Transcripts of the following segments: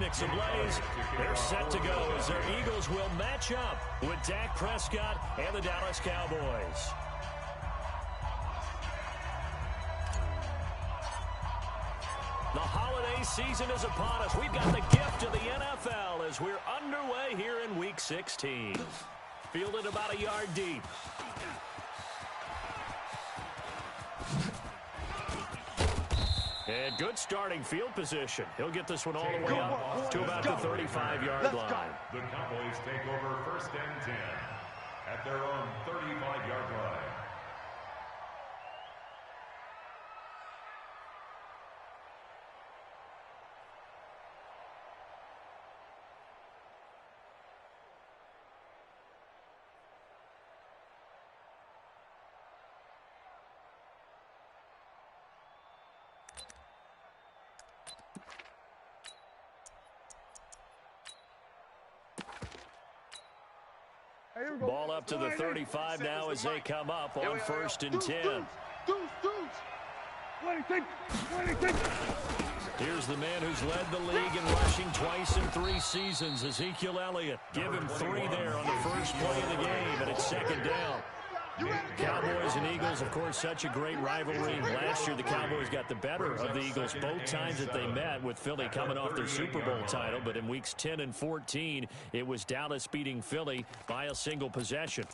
Picnic's ablaze. They're set to go as their Eagles will match up with Dak Prescott and the Dallas Cowboys. The holiday season is upon us. We've got the gift of the NFL as we're underway here in Week 16. Fielded about a yard deep. And good starting field position. He'll get this one all the way up to about the 35-yard line. The Cowboys take over 1st and 10 at their own 35-yard line. Ball up to the 35 now as they come up on 1st and 10. Here's the man who's led the league in rushing twice in 3 seasons, Ezekiel Elliott. Give him 3 there on the first play of the game, and it's 2nd down. Cowboys and Eagles, of course, such a great rivalry. Last year, the Cowboys got the better of the Eagles both times that they met, with Philly coming off their Super Bowl title. But in weeks 10 and 14, it was Dallas beating Philly by a single possession.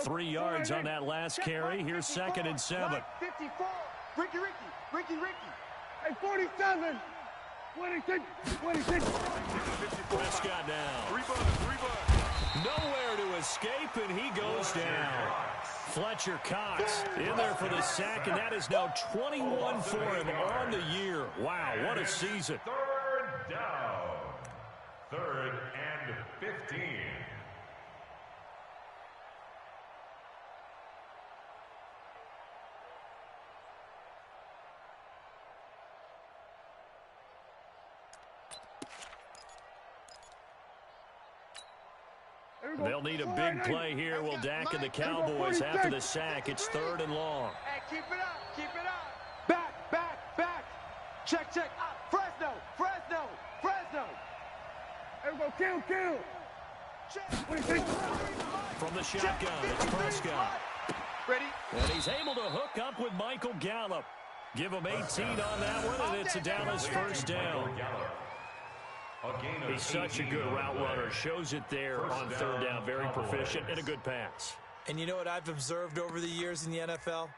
Three yards on that last carry. Here's 2nd and 7. 54. Ricky. Hey, 47. 26. Prescott down. 3 Nowhere to escape, and he goes down. Fletcher Cox in there for the sack, and that is now 21 for him on the year. Wow, what a season. 3rd down. 3rd and 15. They'll need a big play here. Will Dak and the Cowboys after the sack? It's 3rd and long. Hey, keep it up. Back. Check. Fresno. There we go, kill. From the shotgun, it's Prescott. Ready? And he's able to hook up with Michael Gallup. Give him 18 on that one, and it's a Dallas 1st down. He's such a good route runner. Shows it there on 3rd down. Very proficient and a good pass. And you know what I've observed over the years in the NFL?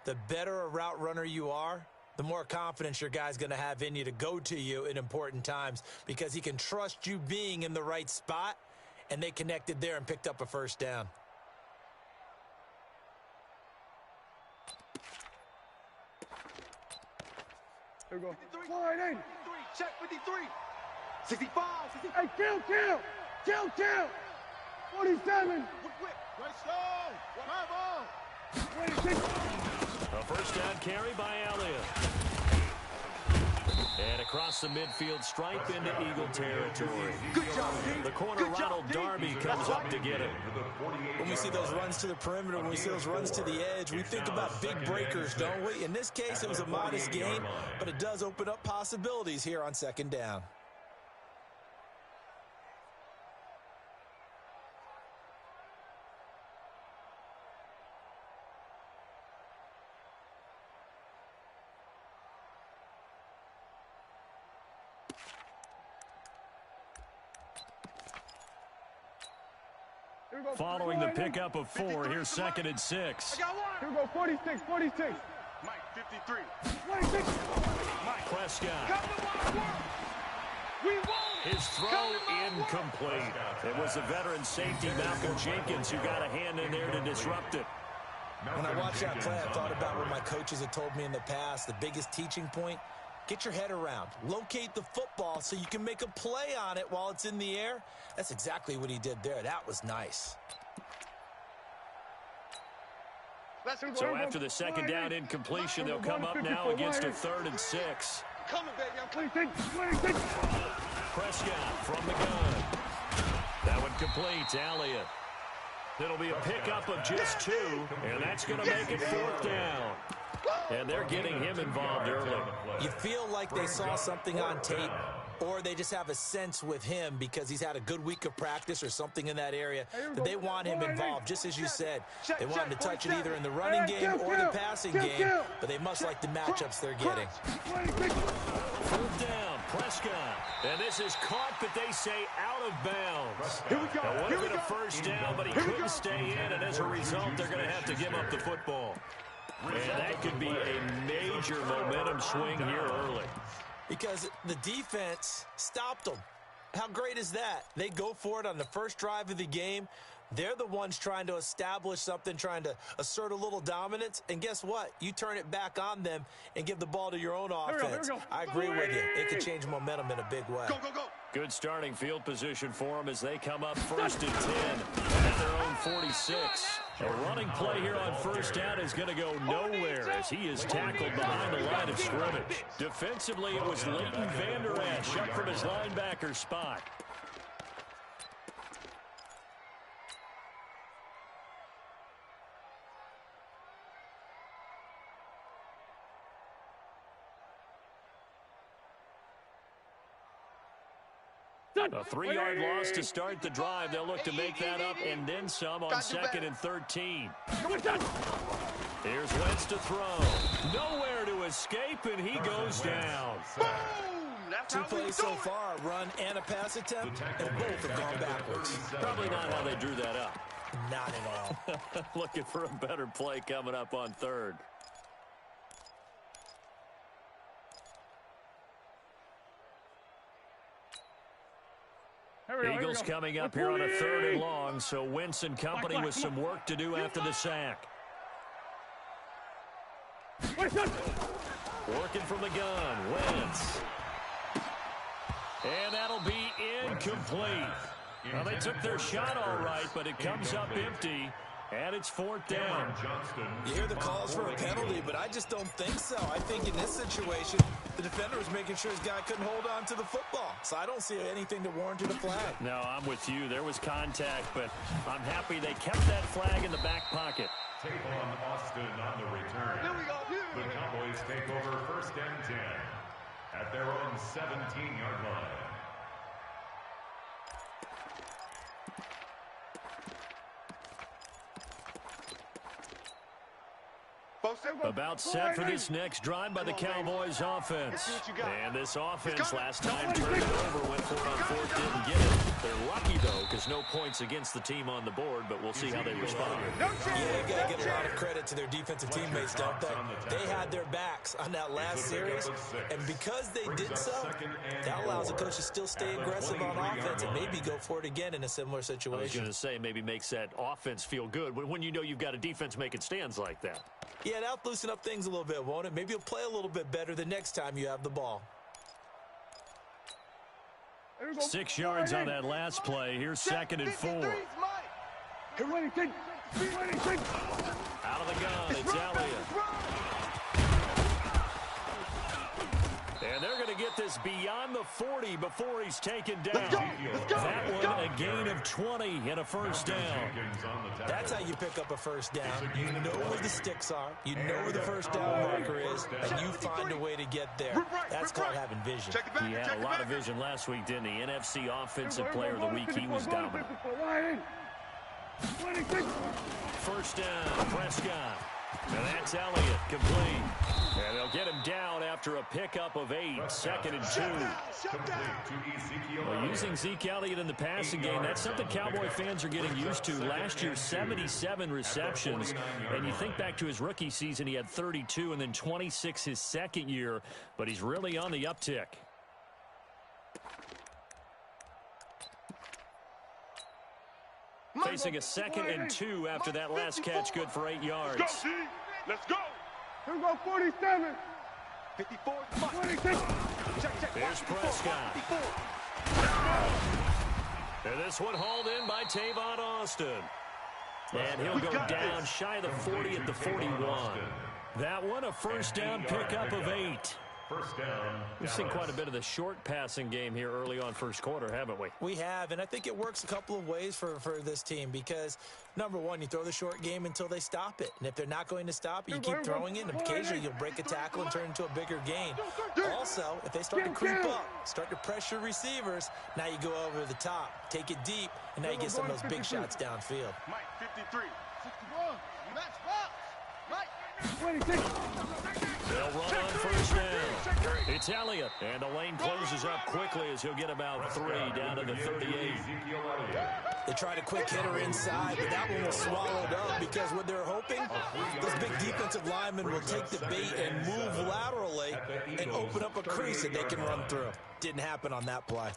The better a route runner you are, the more confidence your guy's going to have in you to go to you in important times, because he can trust you being in the right spot, and they connected there and picked up a 1st down. There we go. Line in. Check 53. 65. Hey, kill. 47. Right side. 26. A 1st down carry by Elliott. And across the midfield stripe into Eagle territory. Good job, Pete. The corner, Ronald Darby, comes up to get him. When we see those runs to the perimeter, when we see those runs to the edge, we think about big breakers, don't we? In this case, it was a modest gain, but it does open up possibilities here on 2nd down. Following the pickup of 4, here's 2nd and 6. Here we go, 46. Mike, 53. 26. Prescott. His throw incomplete. It was the veteran safety Malcolm Jenkins who got a hand in there to disrupt it. When I watched that play, I thought about what my coaches had told me in the past. The biggest teaching point, get your head around. Locate the football so you can make a play on it while it's in the air. That's exactly what he did there. That was nice. So after the 2nd down incompletion, they'll come up now against a 3rd and 6. Coming, baby. I'm 26. Prescott from the gun. That one complete to Elliott. It'll be a pickup of just 2, and that's going to make it 4th down. And they're getting him involved early. You feel like they saw something on tape, or they just have a sense with him because he's had a good week of practice or something in that area that they want him involved, just as you said. They want him to touch it either in the running game or the passing game, but they must like the matchups they're getting. Fourth down, Prescott. And this is caught, but they say out of bounds. Here we go. It would have been a first down, but he couldn't stay in, and as a result, they're going to have to give up the football. And that could be a major momentum swing here early. Because the defense stopped them. How great is that? They go for it on the first drive of the game. They're the ones trying to establish something, trying to assert a little dominance. And guess what? You turn it back on them and give the ball to your own offense. I agree with you. It could change momentum in a big way. Go, go, go. Good starting field position for them as they come up first and 10 at their own 46. A running play here on first down is going to go nowhere as he is tackled behind the line of scrimmage. Defensively, it was Leighton Vander Esch up from his linebacker spot. A 3-yard loss to start the drive. They'll look to make that up and then some on 2nd and 13. Here's Wentz to throw. Nowhere to escape, and he goes down. Two plays so far, a run and a pass attempt, and both have gone backwards. Probably not how they drew that up. Not at all. Looking for a better play coming up on 3rd. Eagles coming up here on a 3rd and long, so Wentz and company with some work to do after the sack. Working from the gun, Wentz. And that'll be incomplete. Well, they took their shot all right, but it comes up empty, and it's 4th down. You hear the calls for a penalty, but I just don't think so. I think in this situation, the defender was making sure his guy couldn't hold on to the football. So I don't see anything that warranted a flag. No, I'm with you. There was contact, but I'm happy they kept that flag in the back pocket. Tavon Austin on the return. Here we go. The Cowboys take over 1st and 10 at their own 17-yard line. About set for this next drive by the Cowboys offense. And this offense last time turned it over, went for it on 4th, didn't get it. They're lucky, though, because no points against the team on the board, but we'll see how they respond. Yeah, you got to give a lot of credit to their defensive teammates, don't they? They had their backs on that last series, and because they did so, that allows the coach to still stay aggressive on offense and maybe go for it again in a similar situation. I was going to say, maybe makes that offense feel good when you know you've got a defense making stands like that. Yeah, that'll loosen up things a little bit, won't it? Maybe you'll play a little bit better the next time you have the ball. 6 yards on that last play. Here's 2nd and 4. Out of the gun, it's Elliott. And they're going to get this beyond the 40 before he's taken down. That one, a gain of 20 and a 1st down. That's how you pick up a 1st down. You know where the sticks are. You know where the 1st down marker is, and you find a way to get there. That's called having vision. He had a lot of vision last week, didn't he? NFC Offensive Player of the Week, he was dominant. 1st down, Prescott. And that's Elliott, complete. And they'll get him down after a pickup of 8, 2nd and 2. Well, using Zeke Elliott in the passing game, that's something Cowboy fans are getting used to. Last year, 77 receptions. And you think back to his rookie season, he had 32 and then 26 his 2nd year. But he's really on the uptick. Facing a 2nd and 2 after that last catch, good for 8 yards. Let's go. Here we go, 47. 54. 26. There's Prescott. And this one hauled in by Tavon Austin. And he'll go down shy of the 40 at the 41. That one, a 1st down pickup of 8. First down, We've seen quite a bit of the short passing game here early on first quarter, haven't we? We have, and I think it works a couple of ways for this team because, number one, you throw the short game until they stop it. And if they're not going to stop it, you keep throwing it, and occasionally you'll break a tackle and turn into a bigger gain. Also, if they start to creep up, start to pressure receivers, now you go over the top, take it deep, and now you get some of those big shots downfield. Mike, 53. 61. Max Fox. Mike. 26. They'll run on first down. It's Elliott, and the lane closes up quickly as he'll get about 3 down to the 38. They tried a quick hitter inside, but that one was swallowed up because what they're hoping, this big defensive lineman will take the bait and move laterally and open up a crease that they can run through. Didn't happen on that play.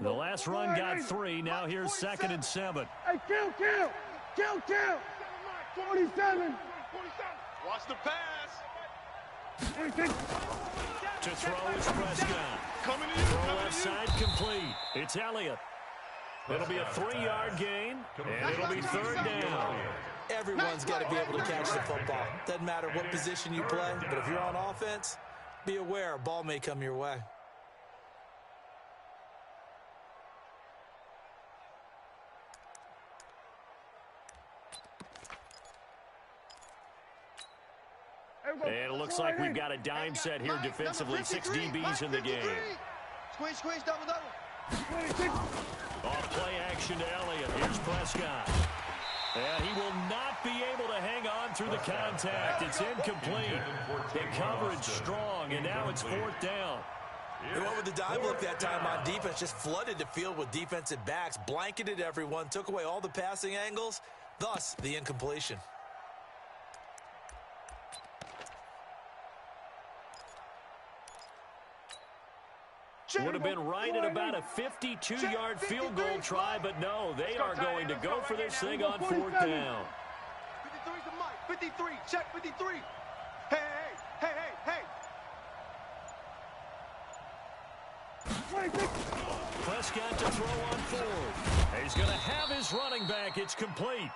The last run got 3. Now here's 2nd and 7. Hey, kill. 47. Watch the pass. To throw is Prescott. Throw left side complete. It's Elliott. It'll be a 3-yard gain, and it'll be 3rd down. Everyone's got to be able to catch the football. Doesn't matter what position you play, but if you're on offense, be aware a ball may come your way. And it looks like we've got a dime set here defensively. 6 DBs in the game. Squeeze, double. Off play action to Elliott. Here's Prescott. And he will not be able to hang on through the contact. It's incomplete. The coverage strong, and now it's 4th down. They went with the dive look that time on defense, just flooded the field with defensive backs, blanketed everyone, took away all the passing angles, thus the incompletion. Would have been right at about a 52-yard field goal try, but no, they are going to go for this thing on 4th down. 53 to Mike. 53. Check 53. Hey. Prescott to throw on 4th. He's going to have his running back. It's complete.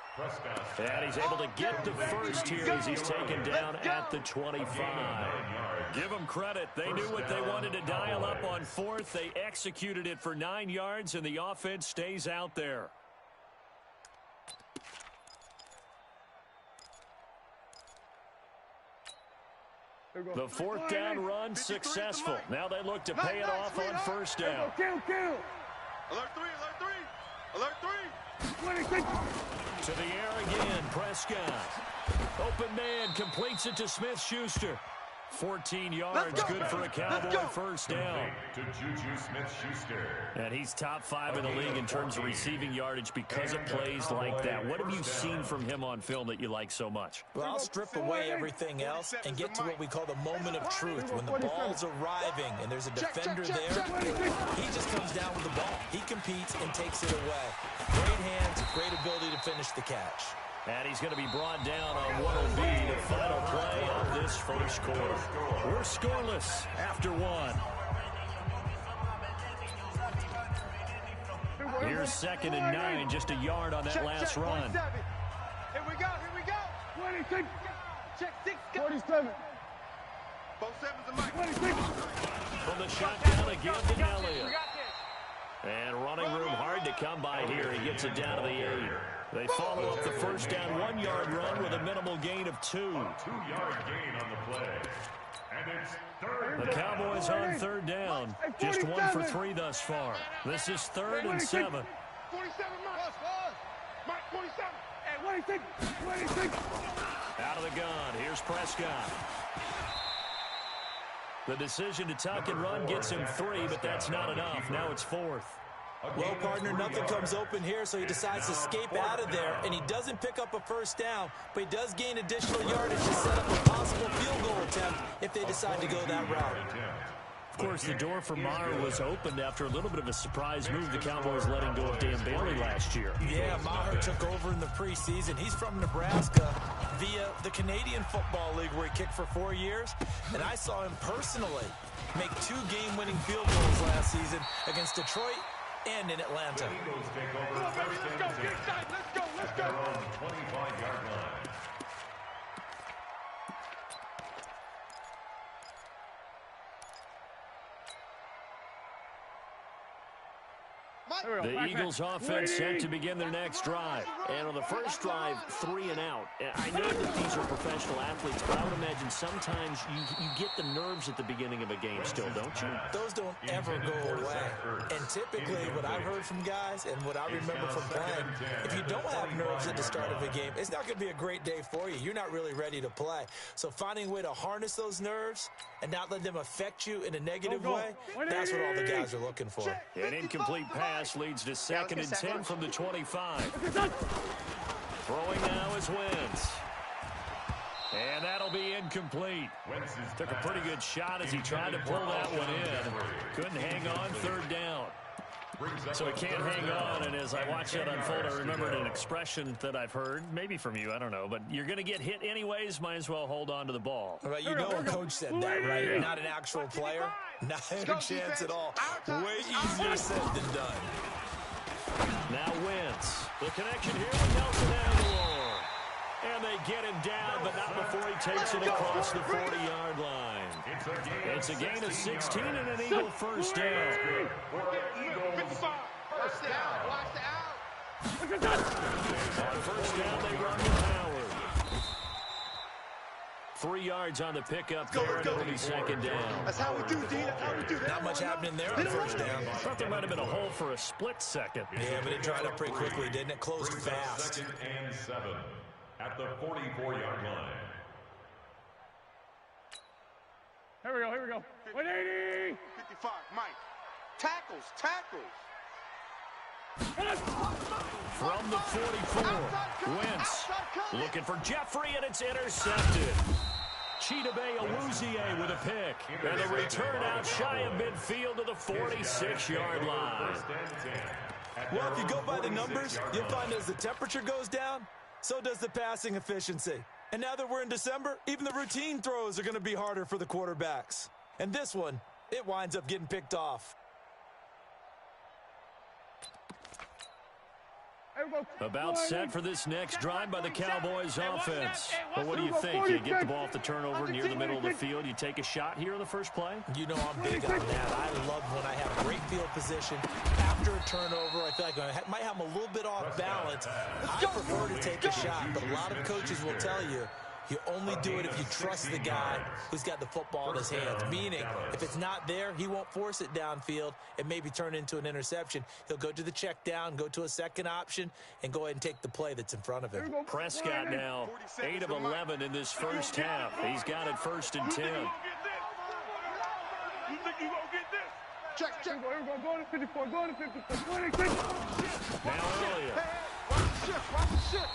And he's able to get the first here as he's taken down at the 25. Give them credit. They knew what they wanted to dial up on 4th. They executed it for 9 yards, and the offense stays out there. The 4th down run successful. Now they look to pay it off on 1st down. Kill. Alert 3. To the air again, Prescott. Open man, completes it to Smith-Schuster. 14 yards, good for a Cowboy 1st down. To Juju Smith-Schuster. And he's top 5 in the league in terms of receiving yardage because of plays like that. What have you seen from him on film that you like so much? Well, I'll strip away everything else and get to what we call the moment of truth. When the ball's arriving and there's a defender there, he just comes down with the ball. He competes and takes it away. Great hands, great ability to finish the catch. And he's going to be brought down on what will be the final play of this first quarter. We're scoreless after 1. Here's 2nd and 9, just a yard on that last run. Here we go. 26. Check 6. 47. Both 7s and Mike. 26. From the shotgun again to Elliott. And running room hard to come by here. He gets it down to the 8. They follow up the first down 1-yard run with a minimal gain of 2. 2-yard gain on the play. And it's 3rd The Cowboys on 3rd down. Just 1 for 3 thus far. This is 3rd and 7. 47, Mike. 47. Hey, 26. Out of the gun. Here's Prescott. The decision to tuck and run gets him 3, but that's not enough. Now it's 4th. Well, partner, nothing comes open here, so he decides to escape out of there, and he doesn't pick up a first down, but he does gain additional yardage to set up a possible field goal attempt if they decide to go that route. Of course, the door for Maher was opened after a little bit of a surprise move. The Cowboys letting go of Dan Bailey last year. Yeah, Maher took over in the preseason. He's from Nebraska via the Canadian Football League, where he kicked for 4 years, and I saw him personally make 2 game-winning field goals last season against Detroit and in Atlanta. The Eagles take over first and 10. At their own 25-yard line. The Eagles offense set to begin their next drive. And on the first drive, 3 and out. I know that these are professional athletes, but I would imagine sometimes you get the nerves at the beginning of a game still, don't you? Those don't ever go away. And typically what I've heard from guys and what I remember from playing, if you don't have nerves at the start of a game, it's not going to be a great day for you. You're not really ready to play. So finding a way to harness those nerves and not let them affect you in a negative way, that's what all the guys are looking for. An incomplete pass leads to 2nd and 10 from the 25. Throwing now is Wentz. And that'll be incomplete. Took a pretty good shot as he tried to pull that one in. Couldn't hang on, 3rd down. So he can't hang on, and as I watch that unfold, I remembered an expression that I've heard, maybe from you, I don't know, but you're going to get hit anyways, might as well hold on to the ball. Right, you know a coach said that, right? You're not an actual player. Not a chance at all. Way easier said than done. Now Wentz. The connection here with Nelson Aguilar. And they get him down, but not before he takes it across the 40-yard line. It's a gain of 16 and an Eagle first down. Watch the out. Watch the out. On first down, they run with Howard. 3 yards on the pickup there, and it'll be 2nd down. That's how we do, D. That's how we do. Not much happening there on first down. I thought there might have been a hole for a split second. Yeah, but it dried up pretty quickly, didn't it? Closed fast. 2nd and 7 at the 44-yard line. Here we go, here we go. 180! 55, Mike. Tackles. From the 44, Wentz looking for Jeffrey, and it's intercepted. Chidobe Awuzie with a pick. And the return out shy of midfield to the 46-yard line. Well, if you go by the numbers, you'll find as the temperature goes down, so does the passing efficiency. And now that we're in December, even the routine throws are going to be harder for the quarterbacks. And this one, it winds up getting picked off. About set for this next drive by the Cowboys offense. Well, what do you think? You get the ball off the turnover near the middle of the field. You take a shot here on the first play? You know I'm big on that. I love when I have great field position. After a turnover, I feel like I might have them a little bit off balance. I prefer to take a shot, but a lot of coaches will tell you, you only do it if you trust the guy who's got the football in his hands. Meaning, if it's not there, he won't force it downfield and maybe turn into an interception. He'll go to the check down, go to a second option, and go ahead and take the play that's in front of him. Prescott now, 8 of 11 in this first half. He's got it 1st and 10. You think you gonna get this? Check. Here we go, go to 54, go to 54, 26. Now Elliott. Watch the shift.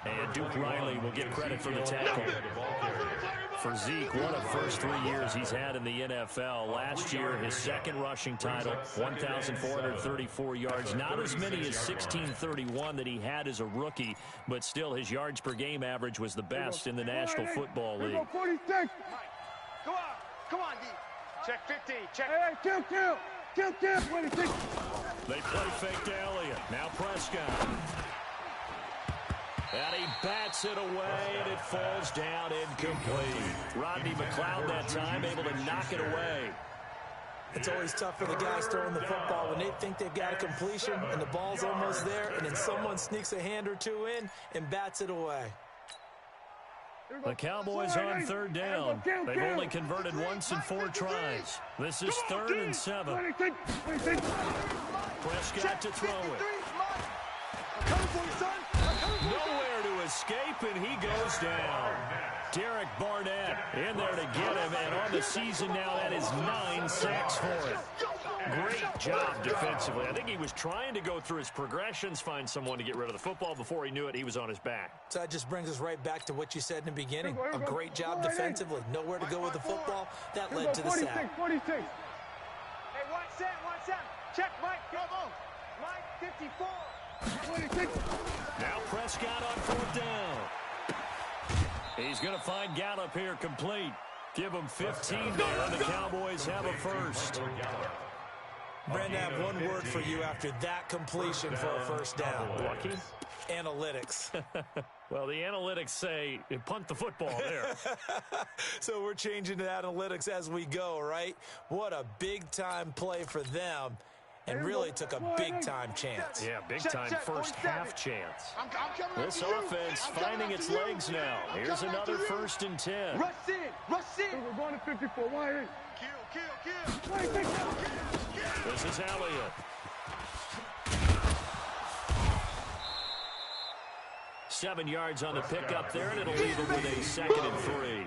And Duke Riley will get credit for the tackle. For Zeke, what a first 3 years he's had in the NFL. Last year, his 2nd rushing title, 1,434 yards. Not as many as 1,631 that he had as a rookie, but still his yards per game average was the best in the National Football League. 46. Come on, D. Check 50, check. Hey, kill, 26. They play fake to Elliott. Now Prescott. And he bats it away, and it falls down incomplete. Rodney McLeod that time able to knock it away. It's always tough for the guys throwing the football when they think they've got a completion and the ball's almost there, and then someone sneaks a hand or two in and bats it away. The Cowboys on 3rd down. They've only converted once in 4 tries. This is 3rd and 7. Prescott to throw it. Nowhere to escape, and he goes down. Derek Barnett in there to get him, and on the season now, that is 9 sacks for him. Great job defensively. I think he was trying to go through his progressions, find someone to get rid of the football. Before he knew it, he was on his back. So that just brings us right back to what you said in the beginning. A great job defensively. Nowhere to go with the football. That led to the sack. 46. Hey, watch that. Check, Mike. Go, Mike, 54. 26. Now Prescott on 4th down. He's going to find Gallup here complete. Give him 15 there, and the Cowboys have a first. Brandon, I have one word for you after that completion for a first down. Lucky? Analytics. Well, the analytics say punt the football there. So we're changing to analytics as we go, right? What a big-time play for them. and really took a big-time chance. Yeah, big-time first half chance. This offense finding its legs now. Here's another 1st and 10. Rush in. Rush in. We're going to 54. Why ain't? This is Elliott. 7 yards on the pickup there, and it'll leave him with a 2nd and 3.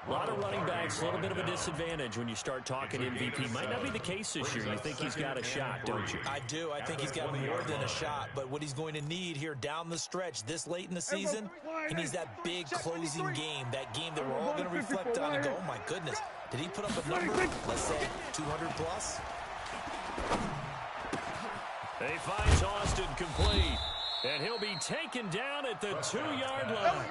A lot of running backs, a little bit of a disadvantage when you start talking MVP. Might not be the case this year. You think he's got a shot, don't you? I do. I think he's got more than a shot. But what he's going to need here down the stretch this late in the season, he needs that big closing game, that game that we're all going to reflect on and go, oh, my goodness, did he put up a number, let's say, 200 plus? He finds Austin complete. And he'll be taken down at the 2-yard line.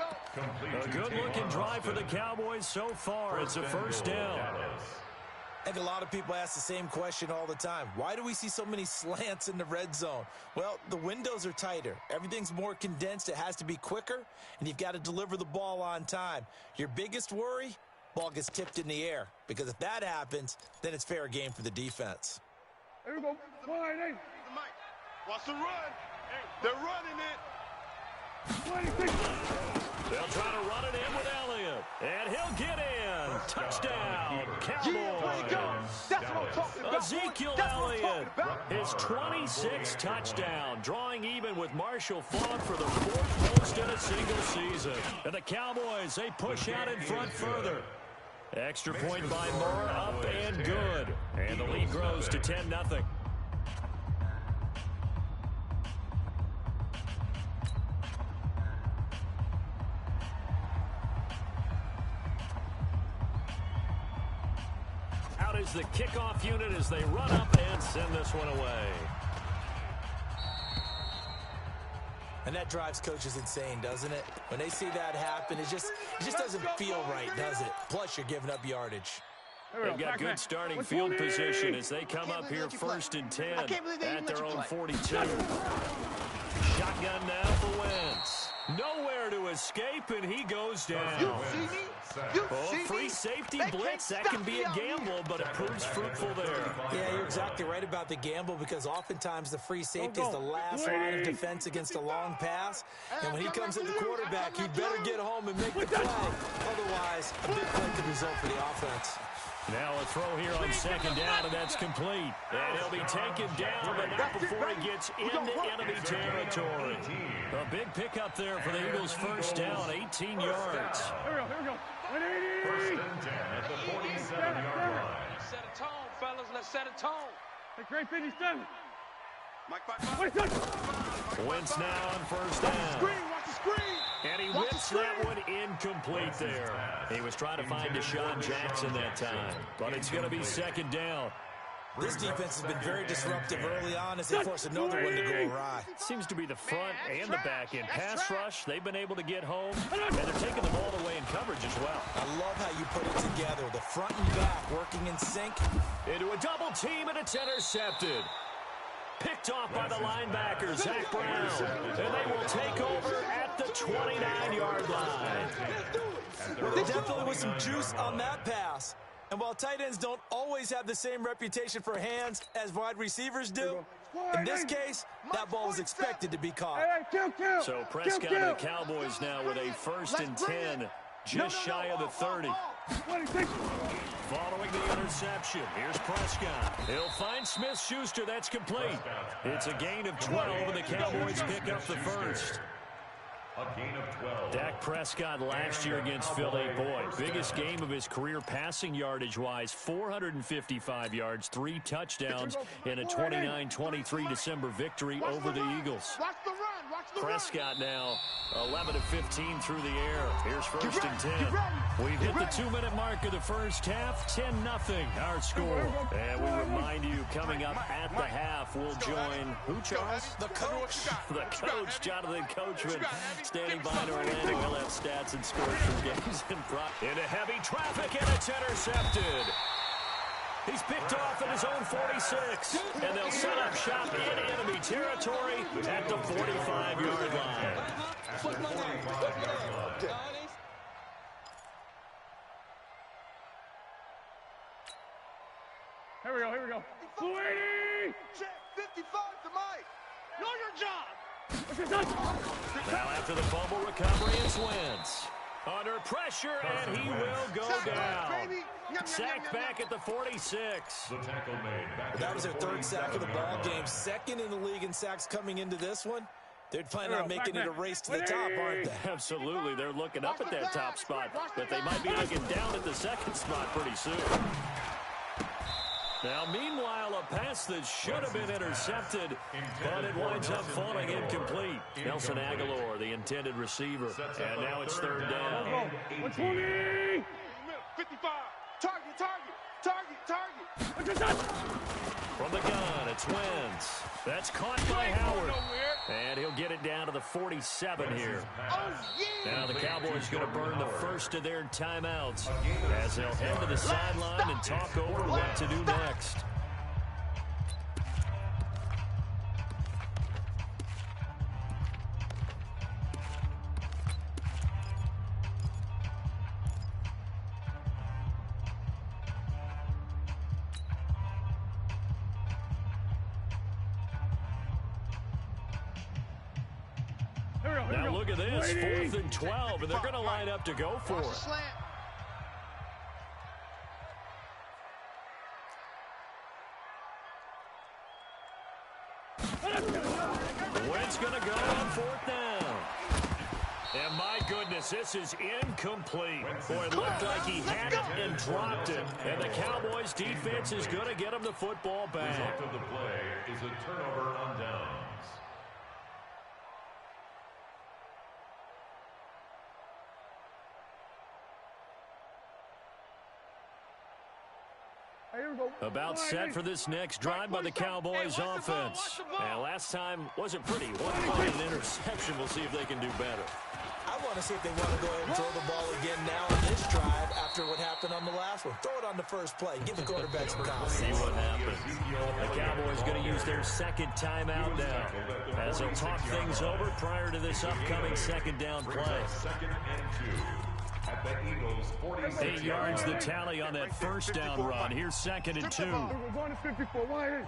A good-looking drive for the Cowboys so far. It's a 1st down. I think a lot of people ask the same question all the time. Why do we see so many slants in the red zone? Well, the windows are tighter. Everything's more condensed. It has to be quicker, and you've got to deliver the ball on time. Your biggest worry, ball gets tipped in the air, because if that happens, then it's fair game for the defense. Here we go. Why ain't? Watch the run. They're running it. 26. They'll try to run it in with Elliott. And he'll get in. Touchdown, Cowboys. That's what I'm talking about. Ezekiel Elliott, his 26th touchdown, drawing even with Marshall Faulk for the 4th most in a single season. And the Cowboys, they push out in front further. Extra point by Moore, up and good. And the lead grows to 10-0. Out is the kickoff unit as they run up and send this one away. And that drives coaches insane, doesn't it? When they see that happen, it just doesn't feel right, does it? Plus, you're giving up yardage. They've got good starting field position as they come up here 1st and 10 at their own 42. Shotgun now for Wentz. Nowhere to escape, and he goes down. You see me? You see me? Free safety blitz, that can be a gamble, but it proves fruitful there. Yeah, you're exactly right about the gamble, because oftentimes the free safety is the last line of defense against a long pass. And when he comes at the quarterback, he better get home and make the play. Otherwise, a big play could result for the offense. Now a throw here on 2nd down, and that's complete. And he'll be taken down, but not before he gets into enemy territory. A big pickup there for the Eagles' 1st down, 18 yards. Here we go. 1st and 10 at the 47-yard line. Set a tone, fellas. Let's set a tone. Hey, great 57. Mike, Wentz now on 1st down. Watch the screen. And he whips that one incomplete there. He was trying to find Deshaun Jackson that time, but it's going to be 2nd down. This defense has been very disruptive early on as they force another one to go awry. Seems to be the front and the back end. Pass rush, they've been able to get home, and they're taking the ball away in coverage as well. I love how you put it together. The front and back working in sync. Into a double team, and it's intercepted. Picked off by the linebacker, Zach Brown. And they will take over at the 29-yard line. There definitely was some juice on that pass. And while tight ends don't always have the same reputation for hands as wide receivers do, in this case, that ball was expected to be caught. Kill. So Prescott and the Cowboys now with a 1st and 10, just shy of the 30. 26. Following the interception, here's Prescott. He'll find Smith-Schuster. That's complete. It's a gain of 12, and the Cowboys pick up the 1st. A gain of 12. Dak Prescott last year against Philly, boy, biggest game of his career passing yardage-wise, 455 yards, 3 touchdowns in a 29-23 December victory over the Eagles. Watch the run. Prescott now 11 of 15 through the air. Here's 1st and 10. We've hit the 2-minute mark of the first half, 10-0 our score. And we remind you, coming up at the half, we'll join who, Charles? The coach. The coach, Jonathan Coachman, standing by to Orlando. We'll have stats and scores from games in front. Into heavy traffic, and it's intercepted. He's picked off at his own 46, and they'll set up shop in enemy territory at the 45-yard line. Here we go, here we go. 280! Check, 55 to Mike. Know your job. Now after the fumble recovery, it's Wentz. Under pressure, and he will go down. Sacked back at the 46. The tackle made. That was their third sack of the ball game. Second in the league in sacks coming into this one. They're planning on making it a race to the top, aren't they? Absolutely. They're looking up at that top spot, but they might be looking down at the second spot pretty soon. Now, meanwhile, a pass that should have been intercepted, but it winds up falling incomplete. Nelson Aguilar, the intended receiver, and now it's third down. 120! 55. Target. From the gun, it's Wentz. That's caught by Howard. And he'll get it down to the 47 here. Now the Cowboys going to burn the first of their timeouts as they'll head to the sideline and talk over what to do next. Now look at this, 4th and 12, and they're going to line up to go for it. Wentz going to go on 4th down. And my goodness, this is incomplete. Boy, it looked like he had it and dropped it. And the Cowboys defense is going to get him the football back. The result of the play is a turnover on downs. About set for this next drive by the Cowboys offense. And last time wasn't pretty. One play and an interception. We'll see if they can do better. I want to see if they want to go ahead and throw the ball again now on this drive after what happened on the last one. Throw it on the first play. Give the quarterback some confidence. See what happens. The Cowboys going to use their second timeout now as they'll talk things over prior to this upcoming second down play. Second and 2. At the Eagles, 46 8 yards the tally on that first down run. Here's 2nd and 2. We're going to 54. Why?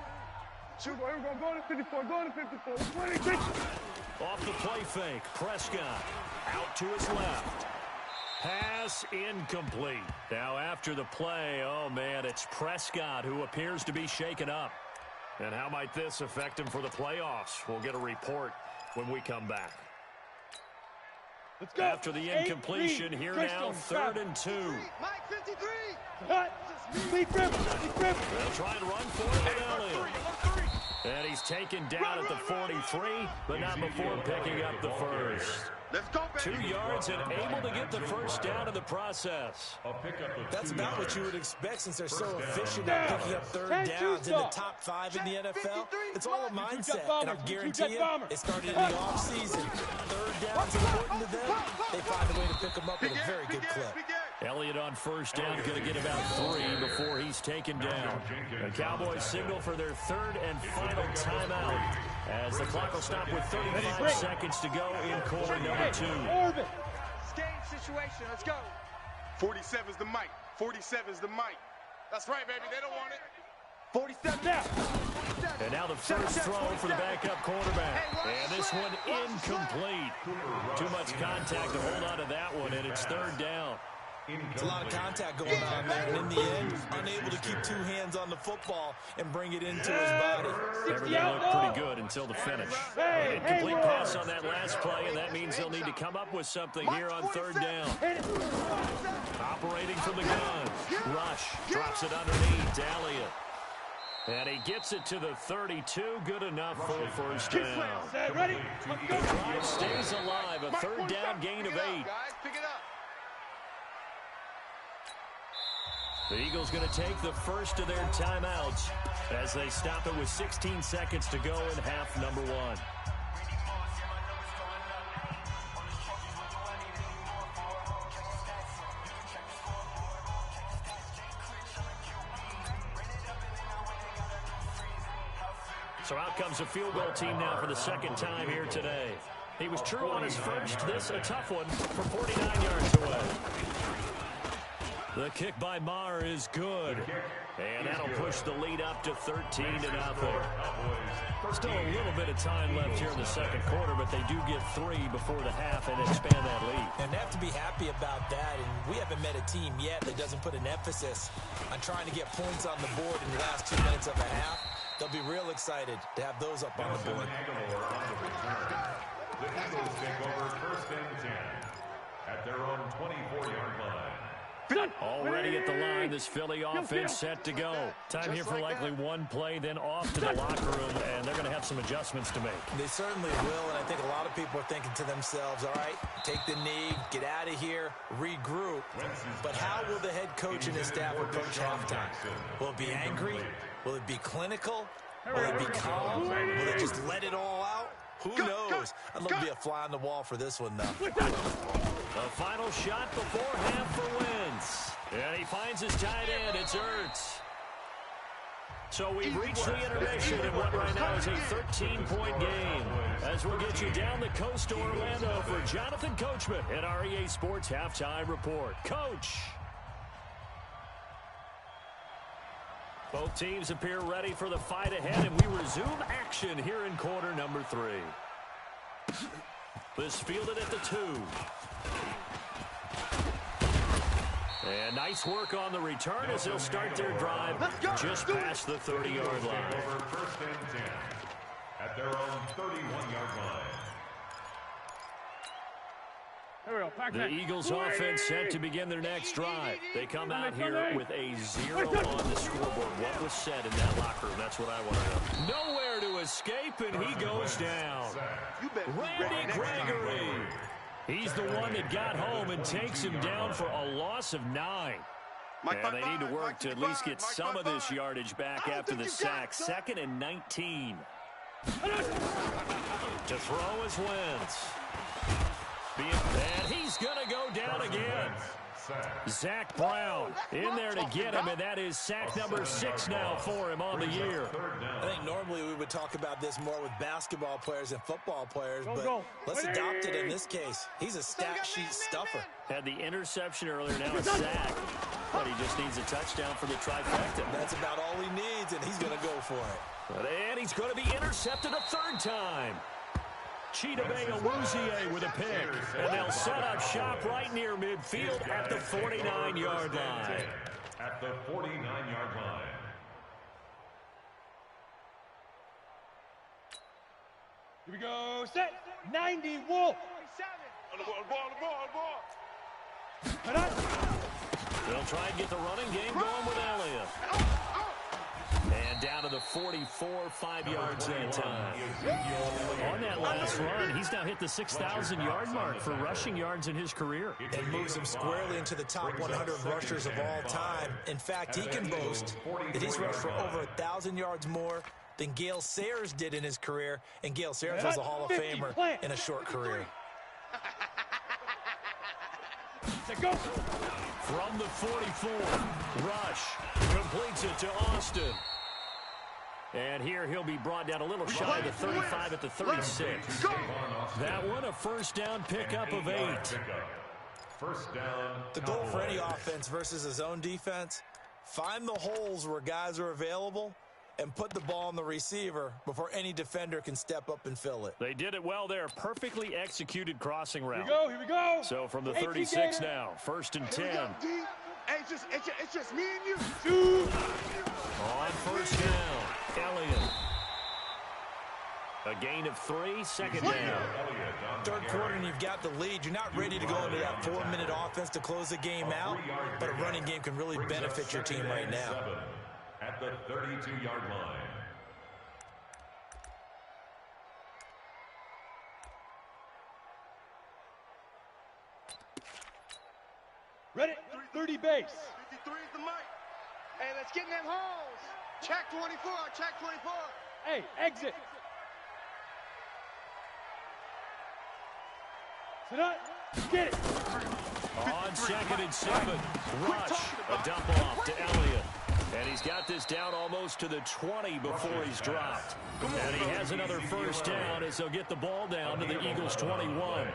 Here we go. Going to 54. Going to 54. 26. Off the play fake. Prescott out to his left. Pass incomplete. Now after the play, oh man, it's Prescott who appears to be shaken up. And how might this affect him for the playoffs? We'll get a report when we come back. Let's go. After the incompletion, here now, 3rd and 2. Mike 53. They'll try and run for it with Elliott. And he's taken down at the 43, but not before picking up the first. Let's go, baby. 2 yards and able to get the first down in the process. That's about what you would expect since they're so efficient at picking up third downs in the top 5 in the NFL. It's all a mindset, and I guarantee you, it started in the offseason. Third down's important to them. They find a way to pick them up at a very good clip. Elliott on first down, going to get about 3 before he's taken down. The Cowboys signal for their third and final timeout as the clock will stop with 35 seconds to go in quarter number 2. Game situation. Let's go. 47's the mic. 47's the mic. That's right, baby. They don't want it. 47 down. And now the first throw for the backup quarterback. And this one incomplete. Too much contact to hold on to that one, and it's 3rd down. It's a lot of contact going on there, and in the end, unable to keep 2 hands on the football and bring it into his body. Everything looked pretty good until the finish. An incomplete pass on that last play, and that means they'll need to come up with something here on 3rd down. Operating from the gun. Rush drops it underneath to Elliott. And he gets it to the 32. Good enough for a first down. Ready? The drive stays alive. A 3rd down gain of 8. Pick it up. The Eagles going to take the first of their timeouts as they stop it with 16 seconds to go in half number 1. So out comes a field goal team now for the second time here today. He was true on his first. This a tough one from 49 yards away. The kick by Maher is good. And that'll push the lead up to 13-0. Still a little bit of time left here in the second quarter, but they do get 3 before the half and expand that lead. And they have to be happy about that. And we haven't met a team yet that doesn't put an emphasis on trying to get points on the board in the last 2 minutes of a half. They'll be real excited to have those up on the board. The Eagles take over first and 10 at their own 24-yard line. Already at the line, this Philly offense set to go. Time here for likely one play, then off to the locker room, and they're going to have some adjustments to make. They certainly will, and I think a lot of people are thinking to themselves, all right, take the knee, get out of here, regroup. But how will the head coach and his staff approach halftime? Will it be angry? Will it be clinical? Will it be calm? Will they just let it all out? Who knows? I'd love to be a fly on the wall for this one, though. The final shot before half for wins. And he finds his tight end. It's Ertz. So we've reached the intermission in what right now is a 13-point game. As we'll get you down the coast to Orlando for Jonathan Coachman at our EA Sports Halftime Report. Coach. Both teams appear ready for the fight ahead, and we resume action here in quarter number 3. This fielded at the 2. And nice work on the return as they'll start their drive just past the 30-yard line. Over first and 10 at their own 31-yard line. The Eagles offense set to begin their next drive. They come out here with a 0 on the scoreboard. What was said in that locker room? That's what I want to know. Nowhere to escape, and he goes down. Randy Gregory. He's the one that got home and takes him down for a loss of 9. And they need to work to at least get some of this yardage back after the sack. 2nd and 19. To throw is Wentz. And he's going to go down again. Zach Brown in there to get him, and that is sack number 6 now for him on the year. I think normally we would talk about this more with basketball players and football players, but let's adopt it in this case. He's a stat sheet stuffer. Had the interception earlier, now a sack. But he just needs a touchdown for the trifecta. That's about all he needs, and he's going to go for it. And he's going to be intercepted a 3rd time. Chidobe Awuzie with a pick. And they'll set up shop right near midfield at the 49-yard line. At the 49-yard line. Here we go. Set. 90. Wolf. On the ball. They'll try and get the running game going with Elliott. And down to the 44, 5 yards that time. On that last run, he's now hit the 6,000-yard mark for rushing yards in his career. And moves him squarely into the top 100 rushers of all time. In fact, he can boast that he's rushed for over 1,000 yards more than Gale Sayers did in his career. And Gale Sayers was a Hall of Famer in a short career. From the 44, Rush completes it to Austin. And here he'll be brought down a little shy of the 35 at the 36. That one, a first down pickup of 8. First down. The goal for any offense versus his own defense, find the holes where guys are available and put the ball on the receiver before any defender can step up and fill it. They did it well there. Perfectly executed crossing route. Here we go. So from the 36 now, 1st and 10. Hey, it's just me and you. On first down, Elliott. A gain of 3, 2nd down. 3rd quarter and you've got the lead. You're not ready to go into that 4-minute offense to close the game out, but a running game can really benefit your team right now. At the 32-yard line. Ready? 30 base. 53 is the mic. Hey, let's get in them holes. Check 24. Check 24. Hey, exit. Sit up. Get it. On 2nd and 7, Rush, a dump off to Elliott. And he's got this down almost to the 20 before he's dropped. And he has another first down as they'll get the ball down to the Eagles' 21.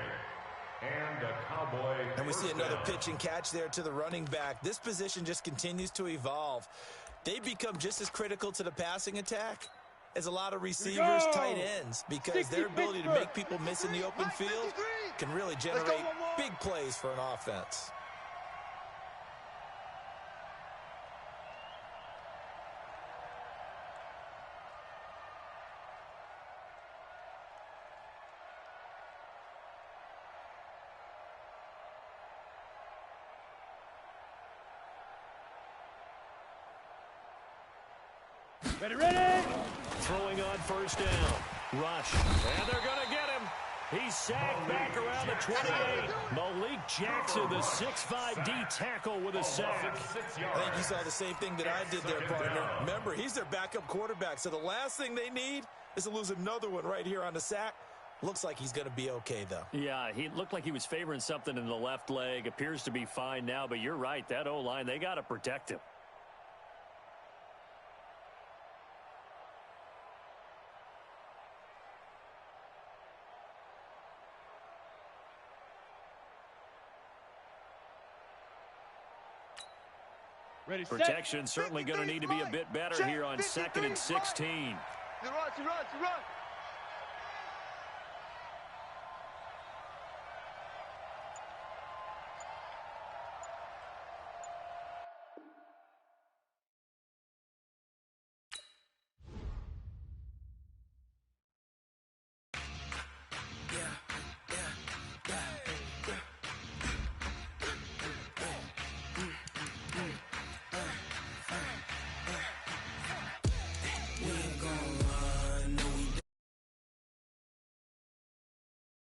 And a Cowboy. And we see first another down. pitch and catch there to the running back. This position just continues to evolve. They become just as critical to the passing attack as a lot of receivers, tight ends, because their ability to make people miss in the open field can really generate big plays for an offense. Ready, ready! Throwing on first down. Rush. And they're going to get him. He's sacked back around the 28. Malik Jackson, the 6'5" D tackle with a sack. I think you saw the same thing that I did there, partner. Remember, he's their backup quarterback, so the last thing they need is to lose another one right here on the sack. Looks like he's going to be okay, though. Yeah, he looked like he was favoring something in the left leg. Appears to be fine now, but you're right. That O-line, they got to protect him. Ready, Protection certainly going to need to be a bit better here on 2nd and 16. You run.